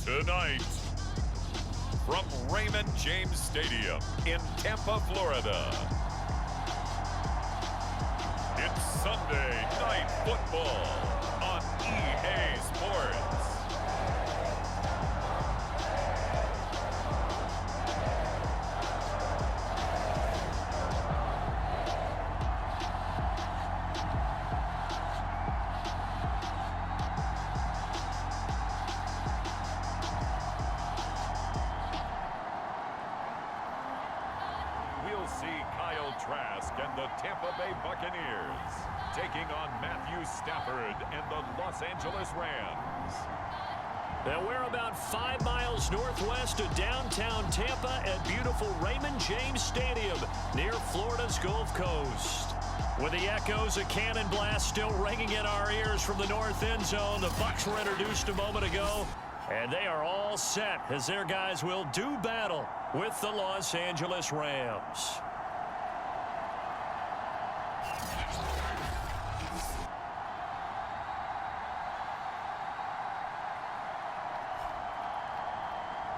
Tonight, from Raymond James Stadium in Tampa, Florida, it's Sunday Night Football on EA Sports. And the Tampa Bay Buccaneers taking on Matthew Stafford and the Los Angeles Rams. Now we're about 5 miles northwest of downtown Tampa at beautiful Raymond James Stadium near Florida's Gulf Coast. With the echoes of cannon blast still ringing in our ears from the north end zone, the Bucs were introduced a moment ago, and they are all set as their guys will do battle with the Los Angeles Rams.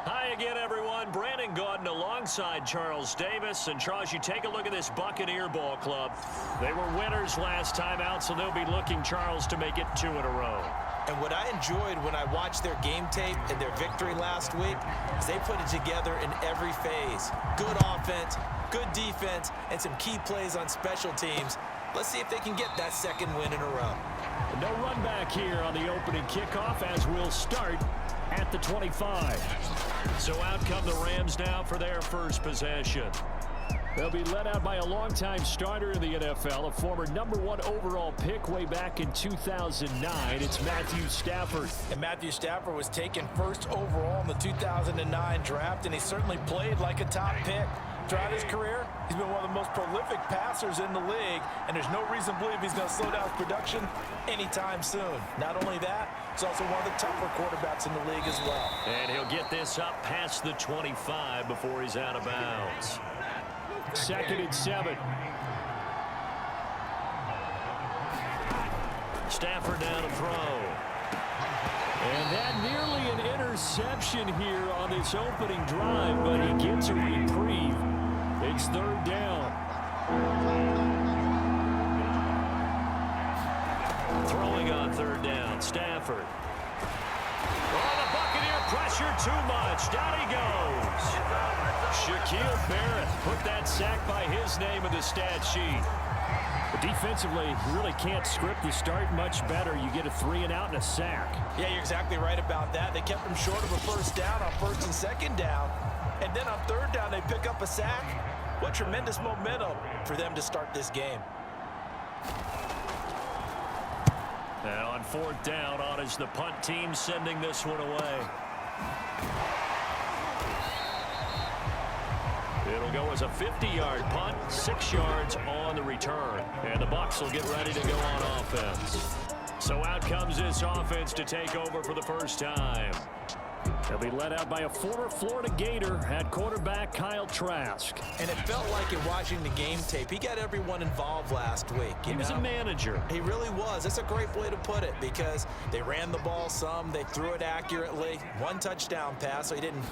Hi again, everyone. Brandon Gaudin alongside Charles Davis. And Charles, you take a look at this Buccaneer ball club. They were winners last time out, so they'll be looking, Charles, to make it 2 in a row. And what I enjoyed when I watched their game tape and their victory last week is they put it together in every phase. Good offense, good defense, and some key plays on special teams. Let's see if they can get that second win in a row. No run back here on the opening kickoff as we'll start at the 25. So out come the Rams now for their first possession. They'll be led out by a longtime starter in the NFL, a former #1 overall pick way back in 2009. It's Matthew Stafford. And Matthew Stafford was taken first overall in the 2009 draft, and he certainly played like a top pick. Throughout his career, he's been one of the most prolific passers in the league, and there's no reason to believe he's going to slow down his production anytime soon. Not only that, he's also one of the tougher quarterbacks in the league as well. And he'll get this up past the 25 before he's out of bounds. 2nd and 7. Stafford down to throw. And that nearly an interception here on this opening drive, but he gets a reprieve. It's 3rd down. Throwing on 3rd down, Stafford. Oh, the Buccaneer pressure too much. Down he goes. Shaquille Barrett put that sack by his name in the stat sheet. But defensively, you really can't script the start much better. You get a 3 and out and a sack. Yeah, you're exactly right about that. They kept him short of a first down on 1st and 2nd down. And then on 3rd down, they pick up a sack. What tremendous momentum for them to start this game. And on 4th down, on is the punt team sending this one away. It'll go as a 50-yard punt, 6 yards on the return. And the Bucs will get ready to go on offense. So out comes this offense to take over for the first time. They'll be led out by a former Florida Gator at quarterback Kyle Trask. And it felt like in watching the game tape, he got everyone involved last week. He was a manager. He really was. That's a great way to put it because they ran the ball some, they threw it accurately. 1 touchdown pass, so he didn't,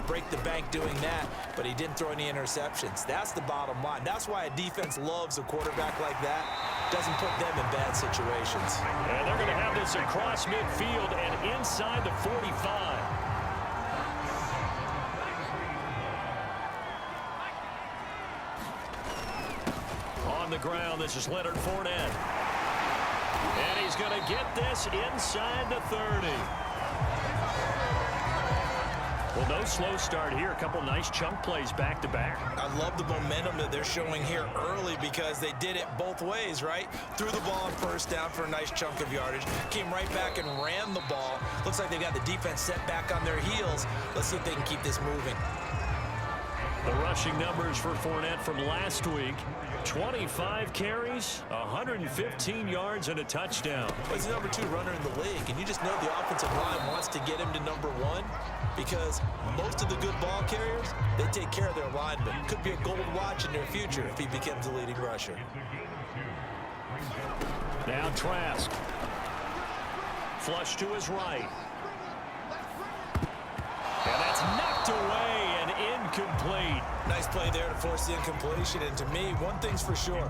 break the bank doing that, but he didn't throw any interceptions. That's the bottom line. That's why a defense loves a quarterback like that. Doesn't put them in bad situations. And they're going to have this across midfield and inside the 45. On the ground, this is Leonard Fournette. And he's going to get this inside the 30. Well, no slow start here. A couple nice chunk plays back-to-back. I love the momentum that they're showing here early because they did it both ways, right? Threw the ball on 1st down for a nice chunk of yardage. Came right back and ran the ball. Looks like they got the defense set back on their heels. Let's see if they can keep this moving. The rushing numbers for Fournette from last week. 25 carries, 115 yards, and a touchdown. He's the #2 runner in the league, and you just know the offensive line wants to get him to #1 because most of the good ball carriers, they take care of their linemen. Could be a gold watch in their future if he becomes a leading rusher. Now Trask. Flush to his right. play there to force the incompletion. And to me, one thing's for sure.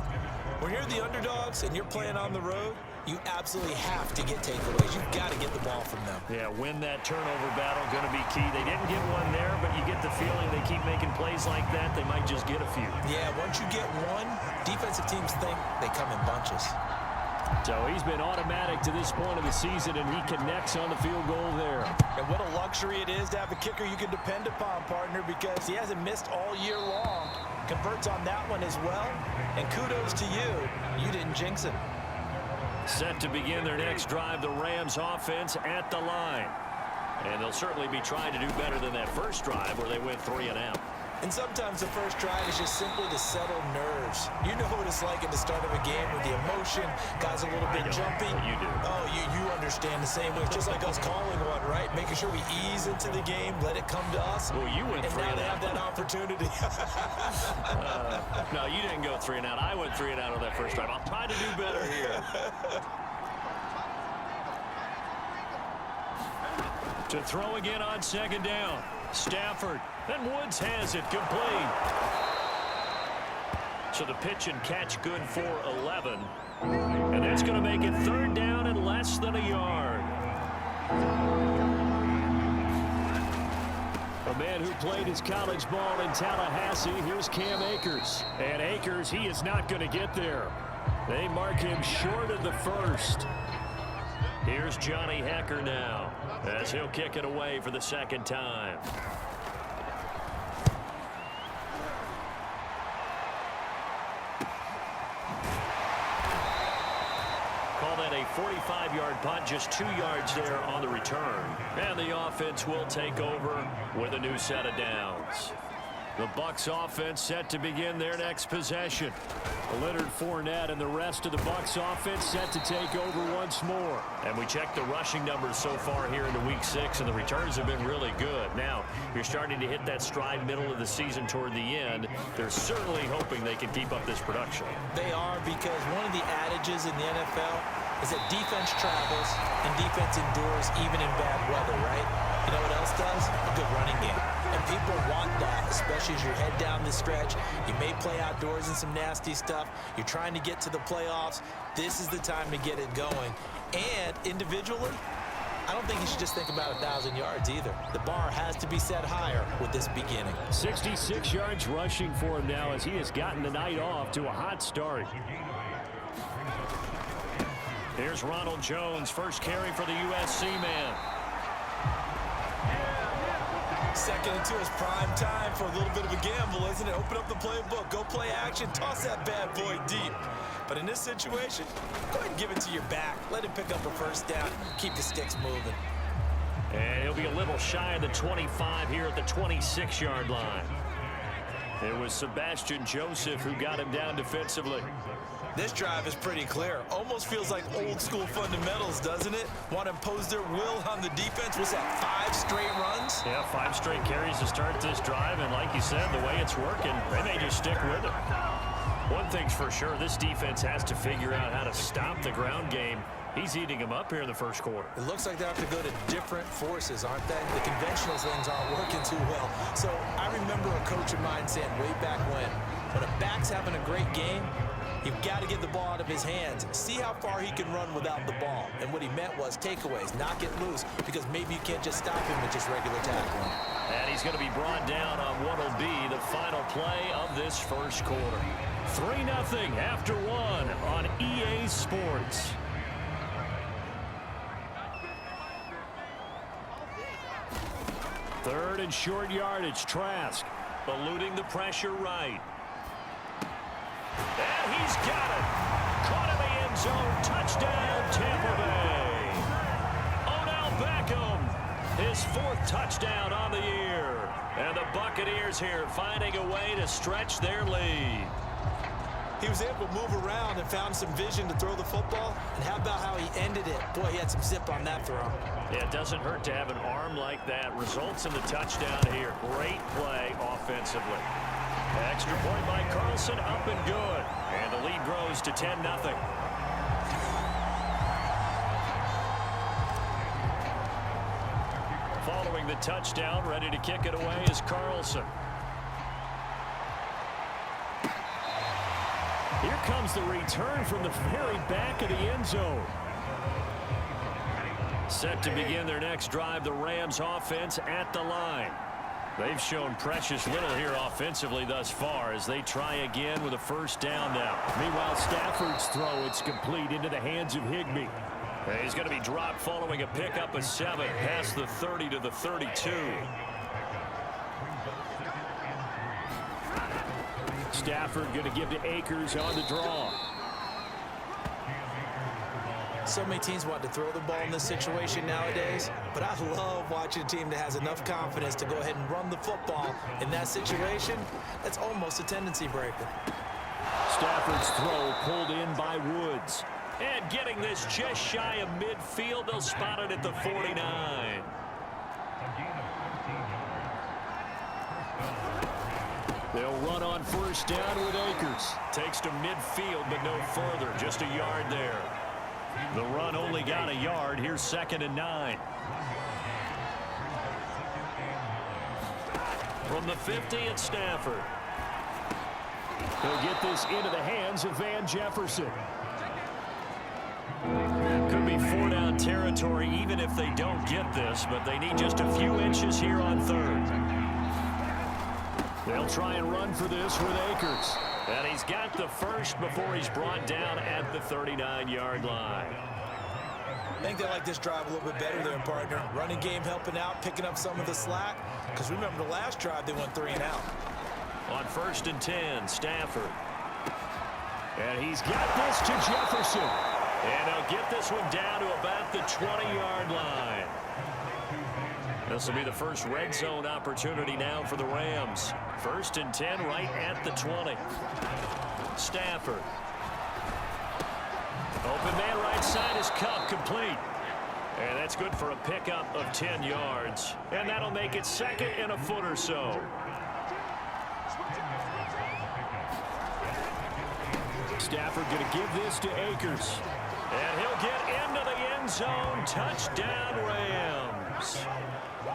When you're the underdogs and you're playing on the road, you absolutely have to get takeaways. You've got to get the ball from them. Yeah, win that turnover battle, going to be key. They didn't get one there, but you get the feeling they keep making plays like that, they might just get a few. Yeah, once you get one, defensive teams think they come in bunches. So he's been automatic to this point of the season, and he connects on the field goal there. And what a luxury it is to have a kicker you can depend upon, partner, because he hasn't missed all year long. Converts on that one as well. And kudos to you. You didn't jinx it. Set to begin their next drive, the Rams offense at the line. And they'll certainly be trying to do better than that first drive where they went 3 and out. And sometimes the first drive is just simply to settle nerves. You know what it's like at the start of a game with the emotion, guys a little bit jumpy. You do. Oh, you understand the same way. It's just like us calling one, right? Making sure we ease into the game, let it come to us. Well, you went 3 and out. And now they have that opportunity. No, you didn't go 3 and out. I went 3 and out on that first drive. I'll try to do better here. To throw again on second down. Stafford. And Woods has it complete. So the pitch and catch good for 11. And that's going to make it 3rd down and less than a yard. A man who played his college ball in Tallahassee. Here's Cam Akers. And Akers, he is not going to get there. They mark him short of the first. Here's Johnny Hecker now, as he'll kick it away for the second time. Call that a 45-yard punt, just 2 yards there on the return. And the offense will take over with a new set of downs. The Bucs offense set to begin their next possession. Leonard Fournette and the rest of the Bucs offense set to take over once more. And we checked the rushing numbers so far here into Week 6, and the returns have been really good. Now, you're starting to hit that stride middle of the season toward the end. They're certainly hoping they can keep up this production. They are, because one of the adages in the NFL is that defense travels and defense endures even in bad weather, right? You know what else does? A good running game. And people want that, especially as you head down the stretch. You may play outdoors in some nasty stuff. You're trying to get to the playoffs. This is the time to get it going. And individually, I don't think you should just think about 1,000 yards either. The bar has to be set higher with this beginning. 66 yards rushing for him now as he has gotten the night off to a hot start. Here's Ronald Jones, first carry for the USC man. 2nd and 2 is prime time for a little bit of a gamble, isn't it? Open up the playbook, go play action, toss that bad boy deep. But in this situation, go ahead and give it to your back. Let him pick up a first down. Keep the sticks moving. And he'll be a little shy of the 25 here at the 26-yard line. It was Sebastian Joseph who got him down defensively. This drive is pretty clear. Almost feels like old school fundamentals, doesn't it? Want to impose their will on the defense. Was that 5 straight runs? Yeah, 5 straight carries to start this drive. And like you said, the way it's working, they may just stick with it. One thing's for sure, this defense has to figure out how to stop the ground game. He's eating them up here in the first quarter. It looks like they have to go to different forces, aren't they? The conventional things aren't working too well. So I remember a coach of mine saying way back when a back's having a great game, you've got to get the ball out of his hands. See how far he can run without the ball. And what he meant was takeaways, knock it loose, because maybe you can't just stop him with just regular tackling. And he's going to be brought down on what will be the final play of this first quarter. 3-0 after 1 on EA Sports. Third and short yardage. Trask eluding the pressure right. And he's got it. Caught in the end zone. Touchdown, Tampa Bay. Odell Beckham, his 4th touchdown on the year. And the Buccaneers here finding a way to stretch their lead. He was able to move around and found some vision to throw the football. And how about how he ended it? Boy, he had some zip on that throw. Yeah, it doesn't hurt to have an arm like that. Results in the touchdown here. Great play offensively. Extra point by Carlson, up and good. And the lead grows to 10-0. Following the touchdown, ready to kick it away is Carlson. Here comes the return from the very back of the end zone. Set to begin their next drive, the Rams offense at the line. They've shown precious little here offensively thus far as they try again with a first down now. Meanwhile, Stafford's throw, it's complete into the hands of Higbee. He's going to be dropped following a pickup of 7 past the 30 to the 32. Stafford going to give to Akers on the draw. So many teams want to throw the ball in this situation nowadays, but I love watching a team that has enough confidence to go ahead and run the football in that situation. That's almost a tendency breaker. Stafford's throw pulled in by Woods. And getting this just shy of midfield, they'll spot it at the 49. They'll run on first down with Akers. Takes to midfield, but no further. Just a yard there. The run only got a yard. Here's 2nd and 9. From the 50, it's Stafford. He'll get this into the hands of Van Jefferson. Could be 4-down territory even if they don't get this, but they need just a few inches here on 3rd. They'll try and run for this with Akers. And he's got the first before he's brought down at the 39-yard line. I think they like this drive a little bit better there, partner. Running game helping out, picking up some of the slack. Because remember the last drive, they went 3 and out. On 1st and 10, Stafford. And he's got this to Jefferson. And he'll get this one down to about the 20-yard line. This will be the first red zone opportunity now for the Rams. 1st and 10 right at the 20. Stafford. Open man right side is Cup, complete. And that's good for a pickup of 10 yards. And that'll make it 2nd and a foot or so. Stafford going to give this to Akers. And he'll get into the end zone. Touchdown, Rams.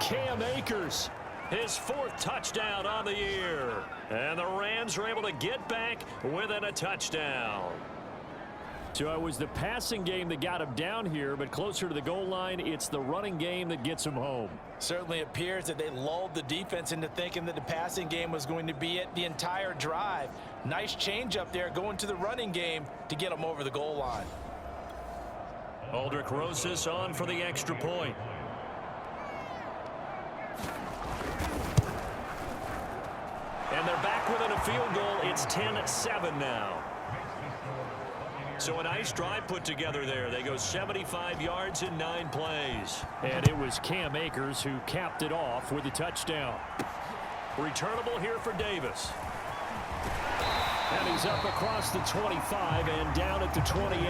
Cam Akers. His 4th touchdown on the year. And the Rams are able to get back within a touchdown. So it was the passing game that got him down here, but closer to the goal line, it's the running game that gets him home. Certainly appears that they lulled the defense into thinking that the passing game was going to be it the entire drive. Nice change up there going to the running game to get them over the goal line. Aldrich Rosas on for the extra point. And they're back within a field goal. It's 10-7 now. So a nice drive put together there. They go 75 yards in 9 plays. And it was Cam Akers who capped it off with a touchdown. Returnable here for Davis. And he's up across the 25 and down at the 28.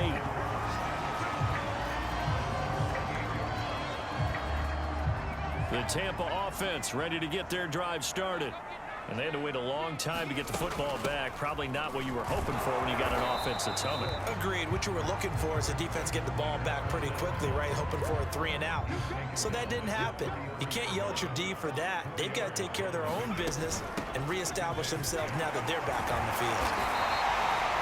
The Tampa offense ready to get their drive started. And they had to wait a long time to get the football back. Probably not what you were hoping for when you got an offense that's humming. Agreed. What you were looking for is the defense get the ball back pretty quickly, right? Hoping for a 3 and out. So that didn't happen. You can't yell at your D for that. They've got to take care of their own business and reestablish themselves now that they're back on the field.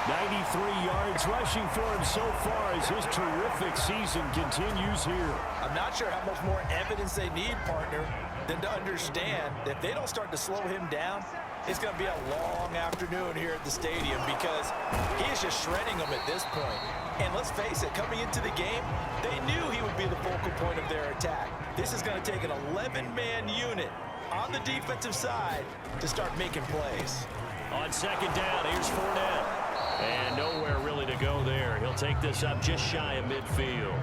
93 yards rushing for him so far as his terrific season continues here. I'm not sure how much more evidence they need, partner, than to understand that if they don't start to slow him down, it's going to be a long afternoon here at the stadium because he is just shredding them at this point. And let's face it, coming into the game, they knew he would be the focal point of their attack. This is going to take an 11-man unit on the defensive side to start making plays. On 2nd down, here's Fournette. And nowhere really to go there. He'll take this up just shy of midfield.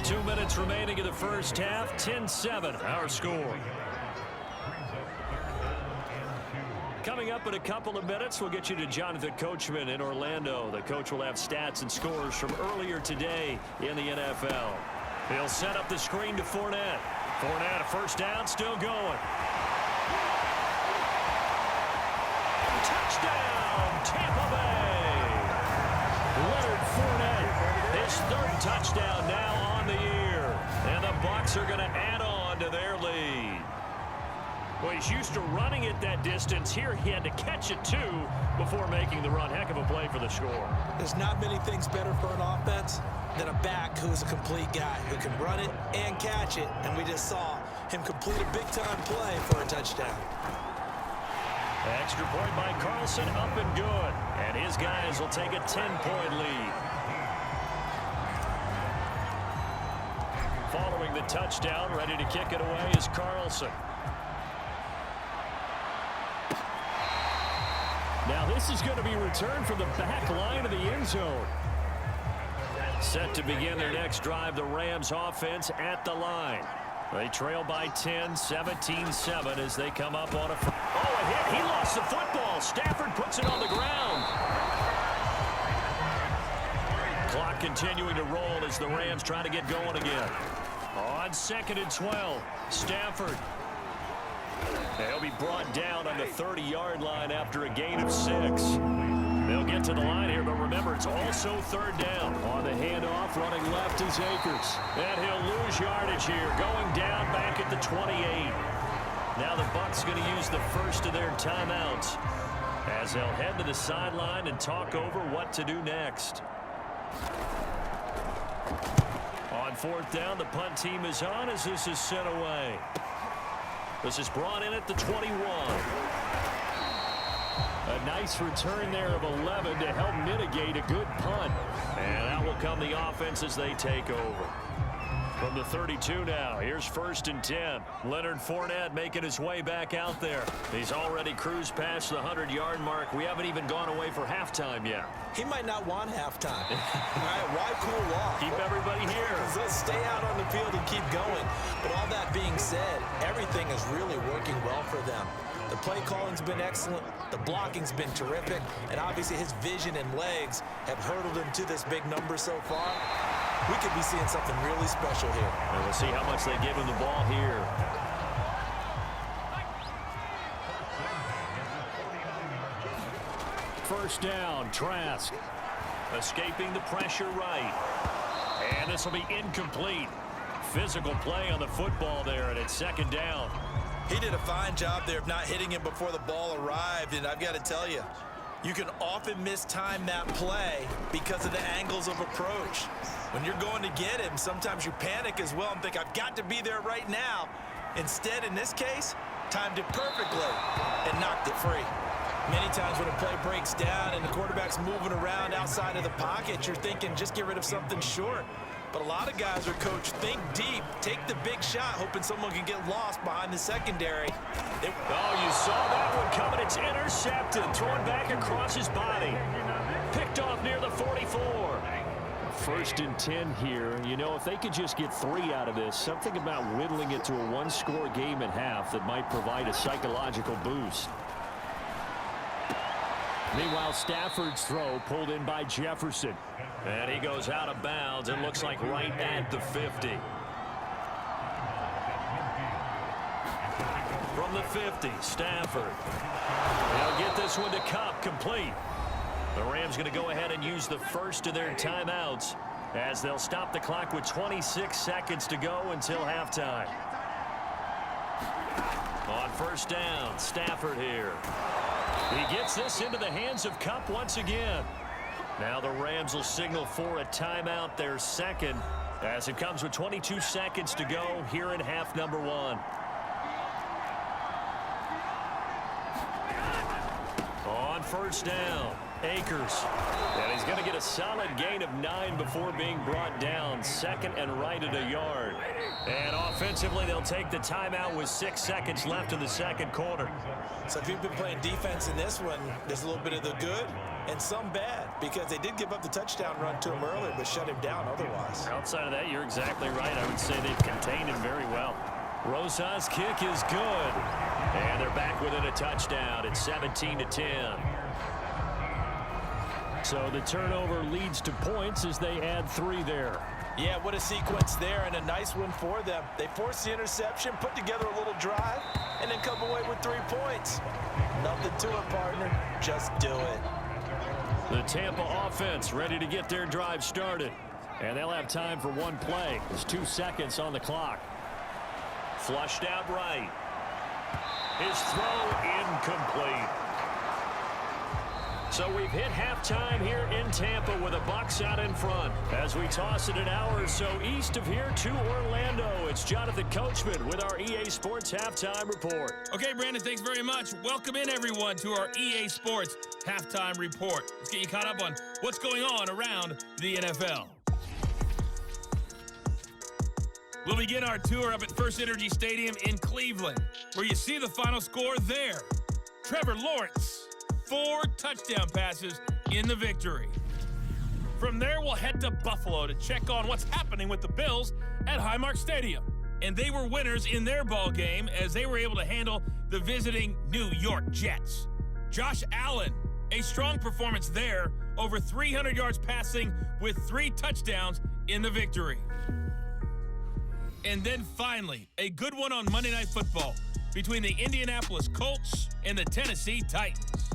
2 minutes remaining in the first half. 10-7, our score. Coming up in a couple of minutes, we'll get you to Jonathan Coachman in Orlando. The coach will have stats and scores from earlier today in the NFL. He'll set up the screen to Fournette. Fournette, a first down, still going. Touchdown, Tampa Bay. Leonard Fournette, his 3rd touchdown now on the year. And the Bucs are going to add on to their lead. Well, he's used to running it that distance. Here he had to catch it, too, before making the run. Heck of a play for the score. There's not many things better for an offense than a back who is a complete guy who can run it and catch it. And we just saw him complete a big-time play for a touchdown. Extra point by Carlson, up and good. And his guys will take a 10-point lead. Following the touchdown, ready to kick it away is Carlson. Now this is going to be returned from the back line of the end zone. Set to begin their next drive, the Rams offense at the line. They trail by 10, 17-7 as they come up on a... Oh, a hit. He lost the football. Stafford puts it on the ground. Clock continuing to roll as the Rams try to get going again. On 2nd and 12, Stafford. They'll be brought down on the 30-yard line after a gain of 6. They'll get to the line here, but remember, it's also 3rd down. On the handoff, running left is Akers. And he'll lose yardage here, going down back at the 28. Now the Bucs going to use the first of their timeouts as they'll head to the sideline and talk over what to do next. On 4th down, the punt team is on as this is sent away. This is brought in at the 21. A nice return there of 11 to help mitigate a good punt. And out will come the offense as they take over. From the 32 now, here's 1st and 10. Leonard Fournette making his way back out there. He's already cruised past the 100-yard mark. We haven't even gone away for halftime yet. He might not want halftime. All right, why cool off? Keep everybody here. Let's stay out on the field and keep going. But all that being said, everything is really working well for them. The play calling's been excellent. The blocking's been terrific. And obviously his vision and legs have hurdled him to this big number so far. We could be seeing something really special here. And we'll see how much they give him the ball here. First down, Trask. Escaping the pressure right. And this will be incomplete. Physical play on the football there, and it's 2nd down. He did a fine job there of not hitting him before the ball arrived, and I've got to tell you, you can often mistime that play because of the angles of approach. When you're going to get him, sometimes you panic as well and think, I've got to be there right now. Instead, in this case, timed it perfectly and knocked it free. Many times when a play breaks down and the quarterback's moving around outside of the pocket, you're thinking, just get rid of something short. But a lot of guys are coached, think deep, take the big shot, hoping someone can get lost behind the secondary. Oh, you saw that one coming. It's intercepted, thrown back across his body. Picked off near the 44. 1st and 10 here. You know, if they could just get 3 out of this, something about whittling it to a 1-score game at half that might provide a psychological boost. Meanwhile, Stafford's throw pulled in by Jefferson. And he goes out of bounds. It looks like right at the 50. From the 50, Stafford. They'll get this one to Kupp, complete. The Rams going to go ahead and use the first of their timeouts as they'll stop the clock with 26 seconds to go until halftime. On 1st down, Stafford here. He gets this into the hands of Kupp once again. Now the Rams will signal for a timeout, their 2nd, as it comes with 22 seconds to go here in half number 1. On 1st down, Akers. And he's going to get a solid gain of 9 before being brought down. 2nd and right at a yard. And offensively, they'll take the timeout with 6 seconds left in the 2nd quarter. So if you've been playing defense in this one, there's a little bit of the good and some bad, because they did give up the touchdown run to him earlier, but shut him down otherwise. Outside of that, you're exactly right. I would say they've contained him very well. Rosas' kick is good. And they're back within a touchdown. It's 17-10. So the turnover leads to points as they add 3 there. Yeah, what a sequence there, and a nice one for them. They forced the interception, put together a little drive, and then come away with 3 points. Nothing to it, partner. Just do it. The Tampa offense ready to get their drive started. And they'll have time for 1 play. There's 2 seconds on the clock. Flushed out right. His throw incomplete. So we've hit halftime here in Tampa with the Bucs out in front. As we toss it an hour or so east of here to Orlando, it's Jonathan Coachman with our EA Sports Halftime Report. Okay, Brandon, thanks very much. Welcome in, everyone, to our EA Sports Halftime Report. Let's get you caught up on what's going on around the NFL. We'll begin our tour up at First Energy Stadium in Cleveland, where you see the final score there. Trevor Lawrence, 4 touchdown passes in the victory. From there, we'll head to Buffalo to check on what's happening with the Bills at Highmark Stadium. And they were winners in their ball game as they were able to handle the visiting New York Jets. Josh Allen, a strong performance there, over 300 yards passing with 3 touchdowns in the victory. And then finally, a good one on Monday Night Football between the Indianapolis Colts and the Tennessee Titans.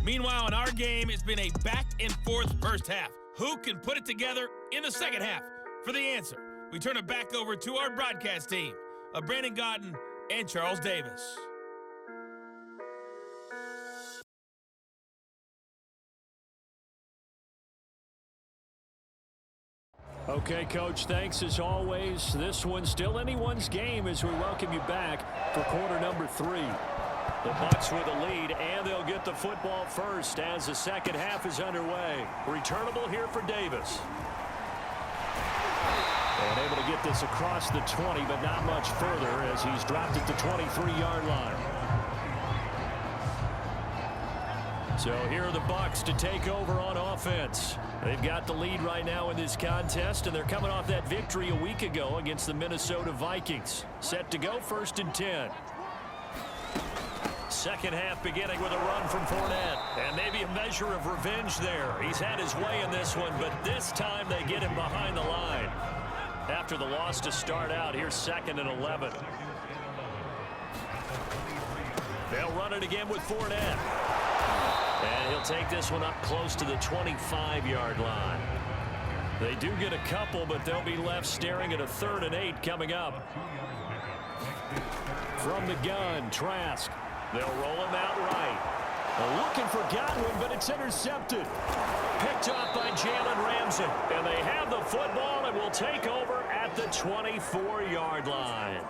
Meanwhile, in our game, it's been a back-and-forth first half. Who can put it together in the second half? For the answer, we turn it back over to our broadcast team of Brandon Godden and Charles Davis. Okay, Coach, thanks as always. This one's still anyone's game as we welcome you back for quarter number 3. The Bucs with a lead, and they'll get the football first as the second half is underway. Returnable here for Davis. And able to get this across the 20, but not much further as he's dropped at the 23-yard line. So here are the Bucs to take over on offense. They've got the lead right now in this contest, and they're coming off that victory a week ago against the Minnesota Vikings. Set to go 1st and 10. Second half beginning with a run from Fournette. And maybe a measure of revenge there. He's had his way in this one, but this time they get him behind the line. After the loss to start out, here's 2nd and 11. They'll run it again with Fournette. And he'll take this one up close to the 25-yard line. They do get a couple, but they'll be left staring at a 3rd and 8 coming up. From the gun, Trask. They'll roll him out right. Looking for Godwin, but it's intercepted. Picked off by Jalen Ramsey. And they have the football and will take over at the 24-yard line.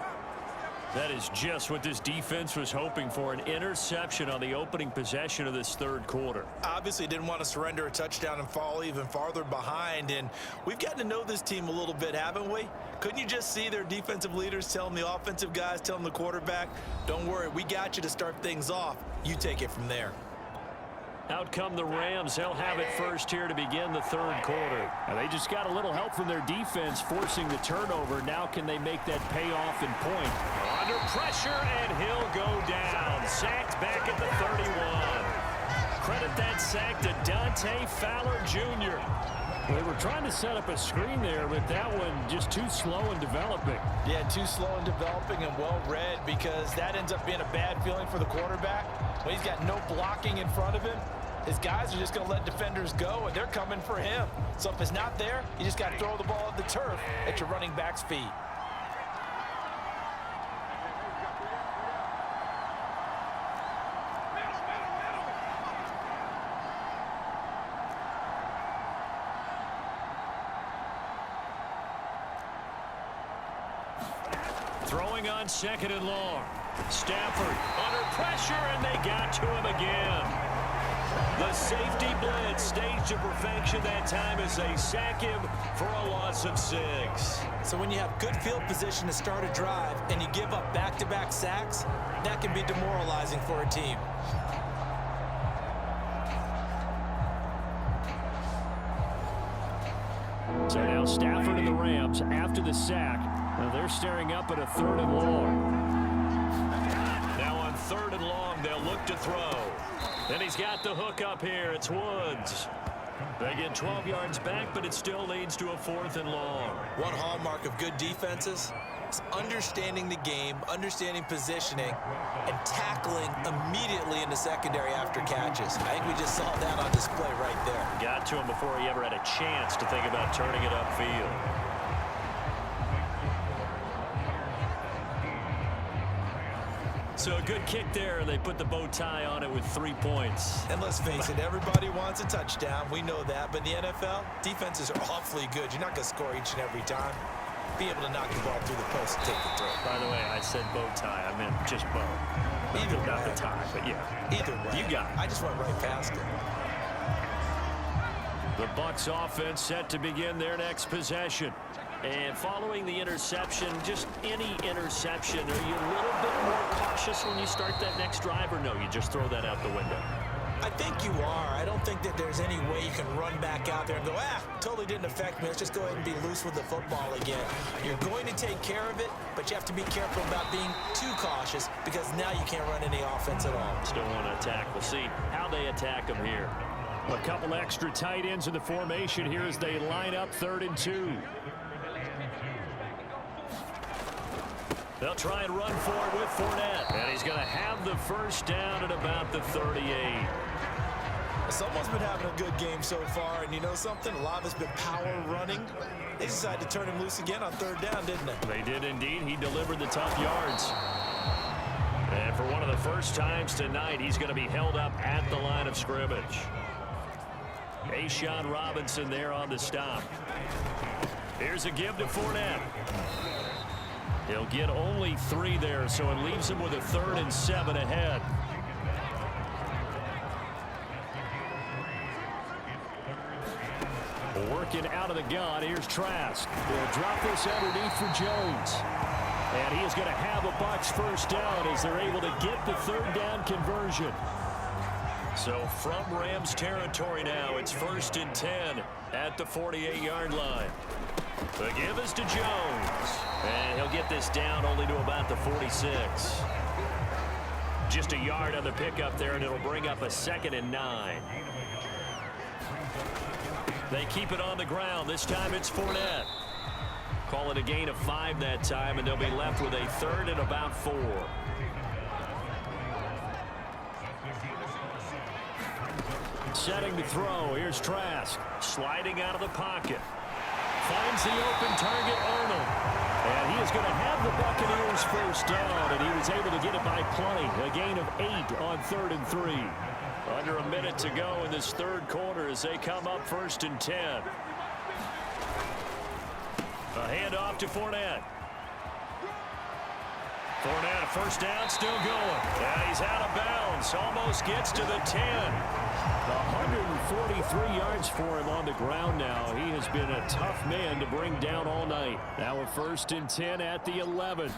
That is just what this defense was hoping for, an interception on the opening possession of this 3rd quarter. Obviously didn't want to surrender a touchdown and fall even farther behind, and we've gotten to know this team a little bit, haven't we? Couldn't you just see their defensive leaders telling the offensive guys, telling the quarterback, don't worry, we got you to start things off. You take it from there. Out come the Rams. They'll have it first here to begin the 3rd quarter. And they just got a little help from their defense forcing the turnover. Now can they make that payoff and point? Under pressure, and he'll go down. Sacked back at the 31. Credit that sack to Dante Fowler Jr. They were trying to set up a screen there, but that one just too slow in developing. Yeah, too slow in developing and well read, because that ends up being a bad feeling for the quarterback. When he's got no blocking in front of him, his guys are just going to let defenders go, and they're coming for him. So if it's not there, you just got to throw the ball at the turf at your running back's feet. Throwing on 2nd and long. Stafford under pressure, and they got to him again. The safety blitz staged to perfection that time as they sack him for a loss of 6. So when you have good field position to start a drive and you give up back-to-back sacks, that can be demoralizing for a team. So now Stafford and the Rams after the sack. Now they're staring up at a 3rd and long. Now on 3rd and long, they'll look to throw. And he's got the hook up here. It's Woods. They get 12 yards back, but it still leads to a 4th and long. One hallmark of good defenses is understanding the game, understanding positioning, and tackling immediately in the secondary after catches. I think we just saw that on display right there. Got to him before he ever had a chance to think about turning it upfield. So a good kick there, and they put the bow tie on it with 3 points. And let's face it, everybody wants a touchdown. We know that. But in the NFL, defenses are awfully good. You're not going to score each and every time. Be able to knock the ball through the post and take the throw. By the way, I said bow tie. I meant just bow. Either not way. the tie, but yeah. Either way. You got it. I just went right past it. The Bucs offense set to begin their next possession. And following the interception, just any interception, are you a little bit more cautious when you start that next drive, or no, you just throw that out the window? I think you are. I don't think that there's any way you can run back out there and go, totally didn't affect me. Let's just go ahead and be loose with the football again. You're going to take care of it, but you have to be careful about being too cautious because now you can't run any offense at all. Still want to attack. We'll see how they attack them here. A couple extra tight ends in the formation here as they line up 3rd and 2. They'll try and run for it with Fournette. And he's going to have the first down at about the 38. Someone's been having a good game so far, and you know something? A lot of it's been power running. They decided to turn him loose again on 3rd down, didn't they? They did indeed. He delivered the tough yards. And for one of the first times tonight, he's going to be held up at the line of scrimmage. A'Shawn Robinson there on the stop. Here's a give to Fournette. He'll get only 3 there, so it leaves him with a 3rd and 7 ahead. Working out of the gun, here's Trask. They'll drop this underneath for Jones. And he is going to have a Bucs first down as they're able to get the 3rd down conversion. So from Rams territory now, it's 1st and 10 at the 48-yard line. The give is to Jones. And he'll get this down only to about the 46. Just a yard on the pickup there, and it'll bring up a 2nd and 9. They keep it on the ground. This time it's Fournette. Call it a gain of 5 that time, and they'll be left with a 3rd and about 4. Setting to throw. Here's Trask. Sliding out of the pocket. Finds the open target, Arnold. And he is going to have the Buccaneers first down, and he was able to get it by plenty. A gain of 8 on 3rd and 3. Under a minute to go in this 3rd quarter as they come up 1st and 10. A handoff to Fournette. Fournette, first down, still going. And he's out of bounds. Almost gets to the 10. 143 yards for him on the ground now. He has been a tough man to bring down all night. Now a 1st and 10 at the 11.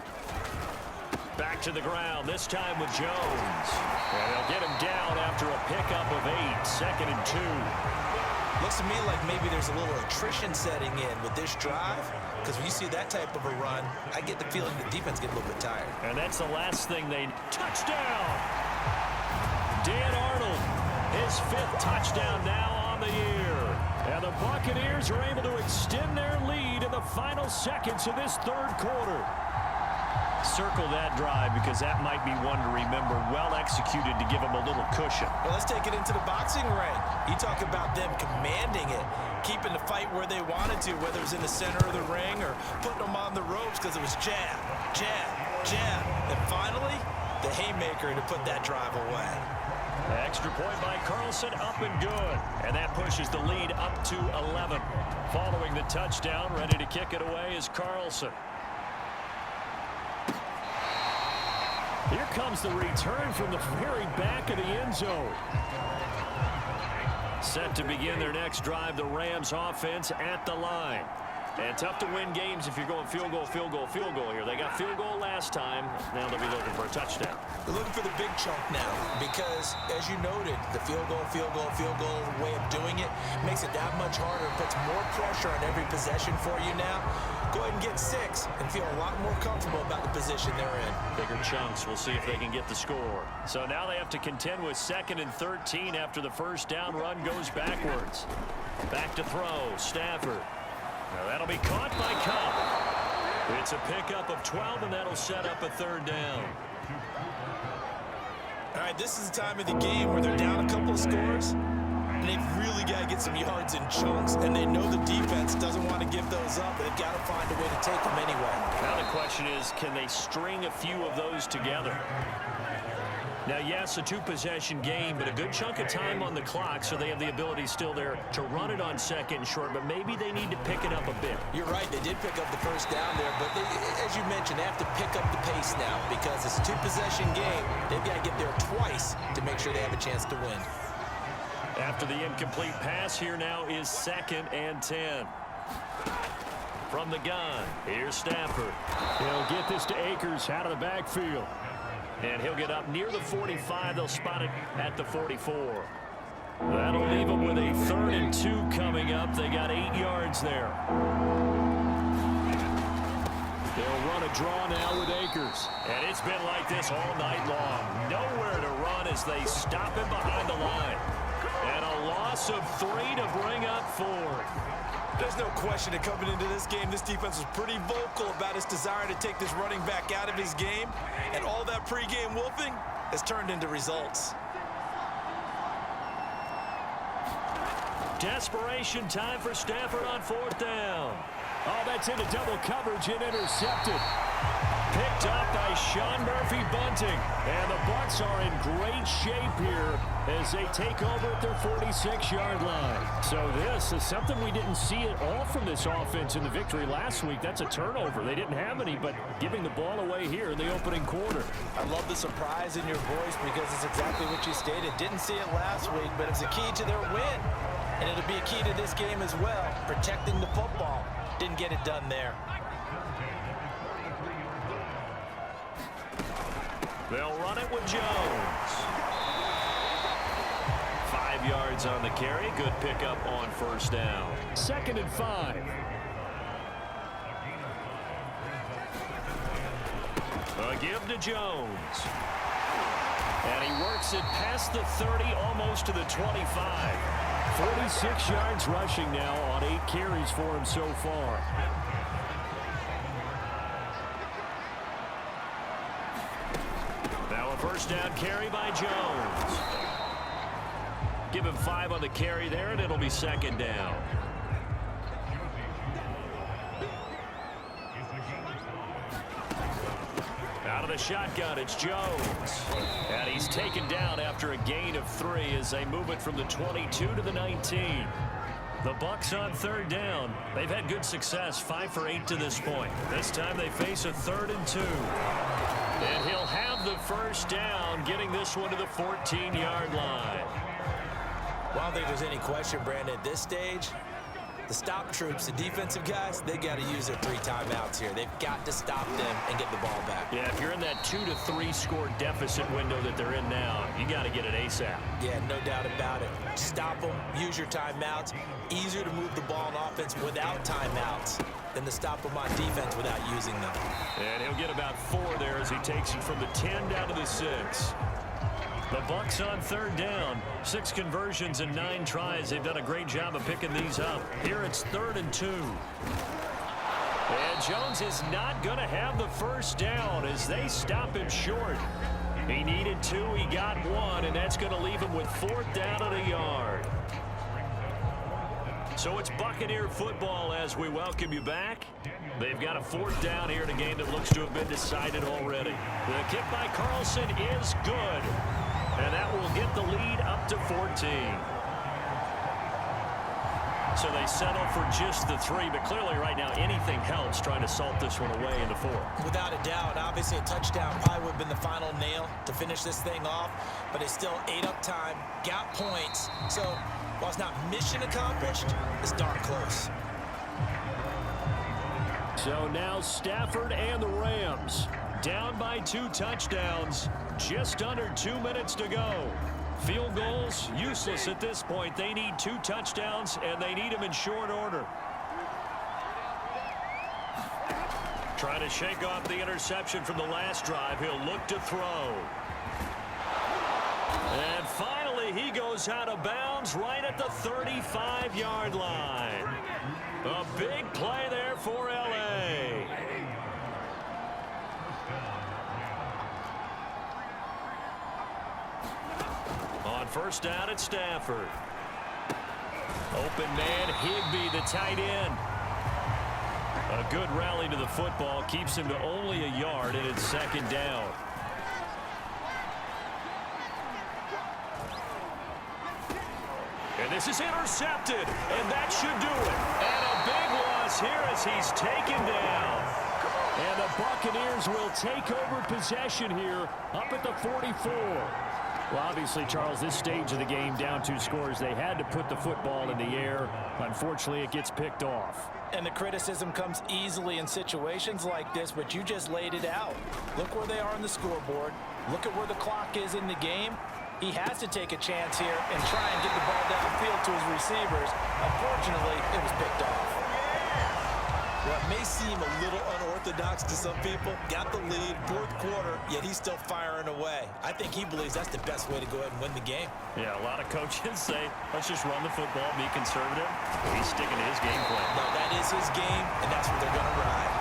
Back to the ground, this time with Jones. And they'll get him down after a pickup of 8. 2nd and 2. Looks to me like maybe there's a little attrition setting in with this drive, because when you see that type of a run, I get the feeling the defense gets a little bit tired. And that's the last thing they... Touchdown! Dan Arnold, his 5th touchdown now on the year. And the Buccaneers are able to extend their lead in the final seconds of this 3rd quarter. Circle that drive because that might be one to remember. Well executed to give them a little cushion. Well, let's take it into the boxing ring. You talk about them commanding it, keeping the fight where they wanted to, whether it was in the center of the ring or putting them on the ropes because it was jab, jab, jab. And finally, the haymaker to put that drive away. Extra point by Carlson, up and good. And that pushes the lead up to 11. Following the touchdown, ready to kick it away is Carlson. Here comes the return from the very back of the end zone. Set to begin their next drive, the Rams offense at the line. And tough to win games if you're going field goal, field goal, field goal here. They got field goal last time. Now they'll be looking for a touchdown. They're looking for the big chunk now because, as you noted, the field goal way of doing it makes it that much harder. It puts more pressure on every possession for you now. Go ahead and get 6 and feel a lot more comfortable about the position they're in. Bigger chunks. We'll see if they can get the score. So now they have to contend with 2nd and 13 after the first down run goes backwards. Back to throw. Stafford. Now that'll be caught by Cup. It's a pickup of 12, and that'll set up a 3rd down. All right, this is the time of the game where they're down a couple of scores, and they've really got to get some yards in chunks, and they know the defense doesn't want to give those up, but they've got to find a way to take them anyway. Now the question is, can they string a few of those together? Now, yes, a two-possession game, but a good chunk of time on the clock, so they have the ability still there to run it on second and short, but maybe they need to pick it up a bit. You're right. They did pick up the first down there, but as you mentioned, they have to pick up the pace now because it's a two-possession game. They've got to get there twice to make sure they have a chance to win. After the incomplete pass, here now is 2nd and 10. From the gun, here's Stafford. He'll get this to Akers out of the backfield. And he'll get up near the 45. They'll spot it at the 44. That'll leave them with a 3rd and 2 coming up. They got 8 yards there. They'll run a draw now with Akers. And it's been like this all night long. Nowhere to run as they stop him behind the line. And a loss of 3 to bring up 4. There's no question that coming into this game, this defense was pretty vocal about its desire to take this running back out of his game. And all that pregame wolfing has turned into results. Desperation time for Stafford on 4th down. Oh, that's into double coverage and intercepted. Picked up by Sean Murphy-Bunting. And the Bucs are in great shape here as they take over at their 46-yard line. So this is something we didn't see at all from this offense in the victory last week. That's a turnover. They didn't have any, but giving the ball away here in the opening quarter. I love the surprise in your voice because it's exactly what you stated. Didn't see it last week, but it's a key to their win. And it'll be a key to this game as well, protecting the football. Didn't get it done there. They'll run it with Jones. 5 yards on the carry. Good pickup on 1st down. 2nd and 5. A give to Jones. And he works it past the 30, almost to the 25. 46 yards rushing now on 8 carries for him so far. Now a 1st down carry by Jones. Give him 5 on the carry there, and it'll be 2nd down. Out of the shotgun, it's Jones. And he's taken down after a gain of 3 as they move it from the 22 to the 19. The Bucs on 3rd down. They've had good success, 5 for 8 to this point. This time they face a 3rd and 2. And he'll have the 1st down, getting this one to the 14-yard line. Well, I don't think there's any question, Brandon, at this stage, the stop troops, the defensive guys, they got to use their 3 timeouts here. They've got to stop them and get the ball back. Yeah, if you're in that 2 to 3 score deficit window that they're in now, you got to get it ASAP. Yeah, no doubt about it. Stop them, use your timeouts. Easier to move the ball on offense without timeouts than to stop them on defense without using them. And he'll get about 4 there as he takes it from the 10 down to the 6. The Bucs on 3rd down. 6 conversions and 9 tries. They've done a great job of picking these up. Here it's 3rd and 2. And Jones is not going to have the 1st down as they stop him short. He needed 2. He got 1, and that's going to leave him with 4th down and a yard. So it's Buccaneer football as we welcome you back. They've got a 4th down here in a game that looks to have been decided already. The kick by Carlson is good. And that will get the lead up to 14. So they settle for just the 3, but clearly right now anything helps trying to salt this one away in the 4. Without a doubt, obviously a touchdown probably would have been the final nail to finish this thing off, but they still ate up time, got points. So while it's not mission accomplished, it's darn close. So now Stafford and the Rams down by 2 touchdowns. Just under 2 minutes to go. Field goals useless at this point. They need 2 touchdowns, and they need them in short order. Trying to shake off the interception from the last drive. He'll look to throw. And finally, he goes out of bounds right at the 35-yard line. A big play there for L.A. On 1st down at Stafford. Open man, Higbee, the tight end. A good rally to the football keeps him to only a yard, and it's second down. And this is intercepted, and that should do it. And a big loss here as he's taken down. And the Buccaneers will take over possession here up at the 44. Well, obviously, Charles, this stage of the game, down 2 scores, they had to put the football in the air. Unfortunately, it gets picked off. And the criticism comes easily in situations like this, but you just laid it out. Look where they are on the scoreboard. Look at where the clock is in the game. He has to take a chance here and try and get the ball downfield to his receivers. Unfortunately, it was picked off. Well, it may seem a little unorthodox to some people. Got the lead, 4th quarter, yet he's still firing away. I think he believes that's the best way to go ahead and win the game. Yeah, a lot of coaches say, let's just run the football, be conservative. He's sticking to his game plan. No, that is his game, and that's what they're going to ride.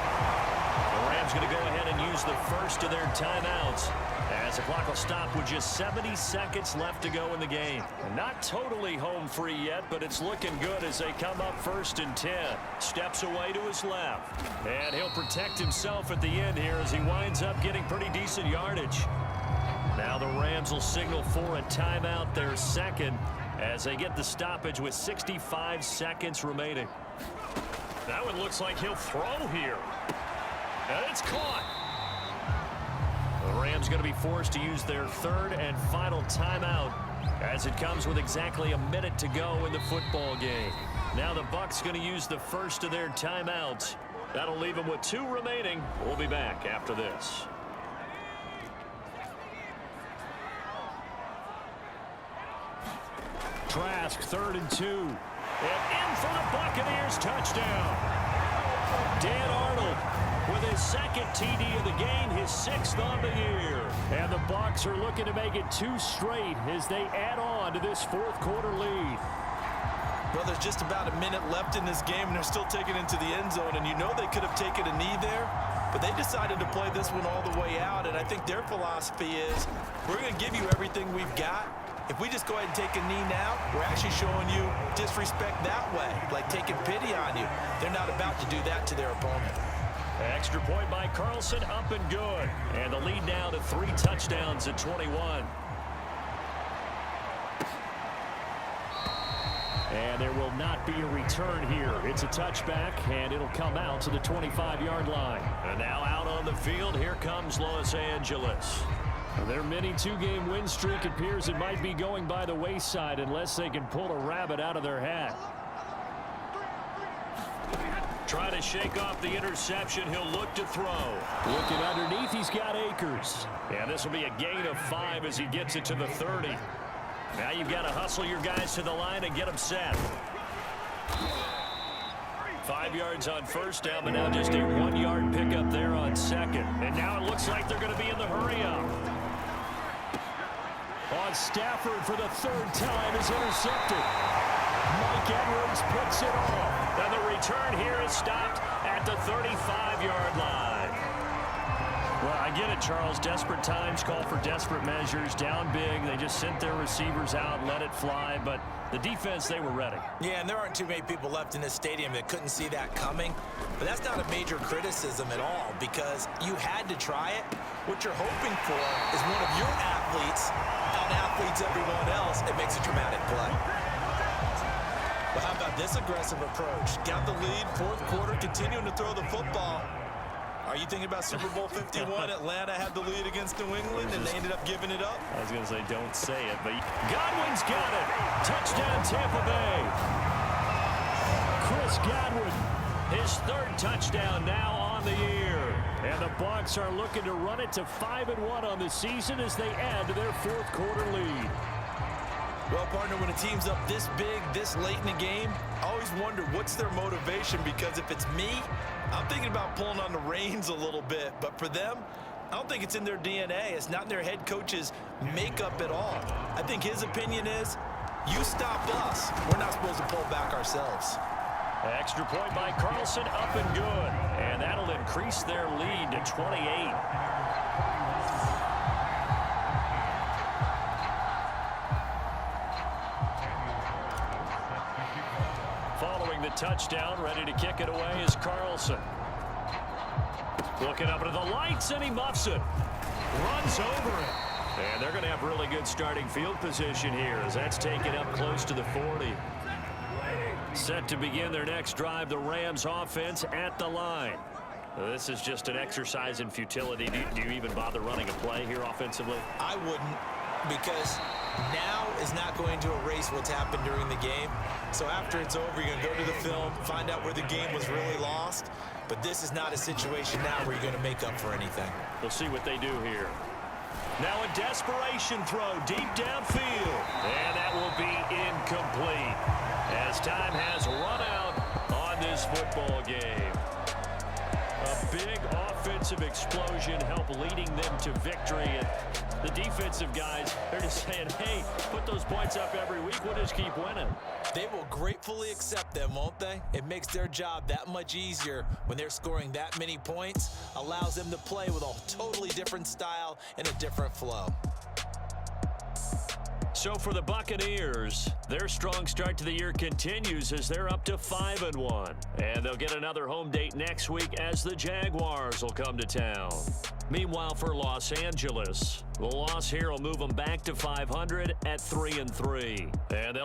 The Rams going to go ahead and use the first of their timeouts, as the clock will stop with just 70 seconds left to go in the game. Not totally home free yet, but it's looking good as they come up 1st and 10. Steps away to his left. And he'll protect himself at the end here as he winds up getting pretty decent yardage. Now the Rams will signal for a timeout, their second, as they get the stoppage with 65 seconds remaining. That one looks like he'll throw here. And it's caught. The Rams going to be forced to use their 3rd and final timeout as it comes with exactly a minute to go in the football game. Now the Bucs going to use the first of their timeouts. That'll leave them with 2 remaining. We'll be back after this. Trask, 3rd and 2. And in for the Buccaneers touchdown. Dan Arnold with his 2nd TD of the game, his 6th on the year. And the Bucs are looking to make it 2 straight as they add on to this 4th quarter lead. Well, there's just about a minute left in this game, and they're still taking it into the end zone. And you know they could have taken a knee there, but they decided to play this one all the way out. And I think their philosophy is, we're going to give you everything we've got. If we just go ahead and take a knee now, we're actually showing you disrespect that way, like taking pity on you. They're not about to do that to their opponent. Extra point by Carlson, up and good. And the lead now to 3 touchdowns at 21. And there will not be a return here. It's a touchback, and it'll come out to the 25-yard line. And now out on the field, here comes Los Angeles. Their mini 2-game win streak appears it might be going by the wayside unless they can pull a rabbit out of their hat. Trying to shake off the interception. He'll look to throw. Looking underneath, he's got Akers. And this will be a gain of 5 as he gets it to the 30. Now you've got to hustle your guys to the line and get them set. 5 yards on 1st down, but now just a 1-yard pickup there on 2nd. And now it looks like they're going to be in the hurry-up. On Stafford for the 3rd time is intercepted. Mike Edwards picks it off. And the return here is stopped at the 35-yard line. Well, I get it, Charles. Desperate times call for desperate measures. Down big. They just sent their receivers out, let it fly. But the defense, they were ready. Yeah, and there aren't too many people left in this stadium that couldn't see that coming. But that's not a major criticism at all because you had to try it. What you're hoping for is one of your athletes out-athletes everyone else and makes a dramatic play. But how about this aggressive approach? Got the lead, 4th quarter, continuing to throw the football. Are you thinking about Super Bowl 51? Atlanta had the lead against New England, and they ended up giving it up? I was going to say, don't say it, but Godwin's got it. Touchdown, Tampa Bay. Chris Godwin, his 3rd touchdown now on the year. And the Bucs are looking to run it to 5-1 on the season as they add to their 4th quarter lead. Well, partner, when a team's up this big, this late in the game, I always wonder what's their motivation, because if it's me, I'm thinking about pulling on the reins a little bit. But for them, I don't think it's in their DNA. It's not in their head coach's makeup at all. I think his opinion is, you stop us. We're not supposed to pull back ourselves. Extra point by Carlson, up and good. And that'll increase their lead to 28. Following the touchdown, ready to kick it away is Carlson. Looking up into the lights, and he muffs it. Runs over it. And they're going to have really good starting field position here as that's taken up close to the 40. Set to begin their next drive, the Rams offense at the line. This is just an exercise in futility. Do you even bother running a play here offensively? I wouldn't, because now is not going to erase what's happened during the game. So after it's over, you're going to go to the film, find out where the game was really lost. But this is not a situation now where you're going to make up for anything. We'll see what they do here. Now a desperation throw deep downfield. And that will be incomplete as time has run out on this football game. A big offensive explosion helped leading them to victory. And the defensive guys, they're just saying, hey, put those points up every week. We'll just keep winning. They will gratefully accept them, won't they? It makes their job that much easier when they're scoring that many points. Allows them to play with a totally different style and a different flow. So for the Buccaneers, their strong start to the year continues as they're up to 5-1. And they'll get another home date next week as the Jaguars will come to town. Meanwhile, for Los Angeles, the loss here will move them back to 500 at 3-3. And they'll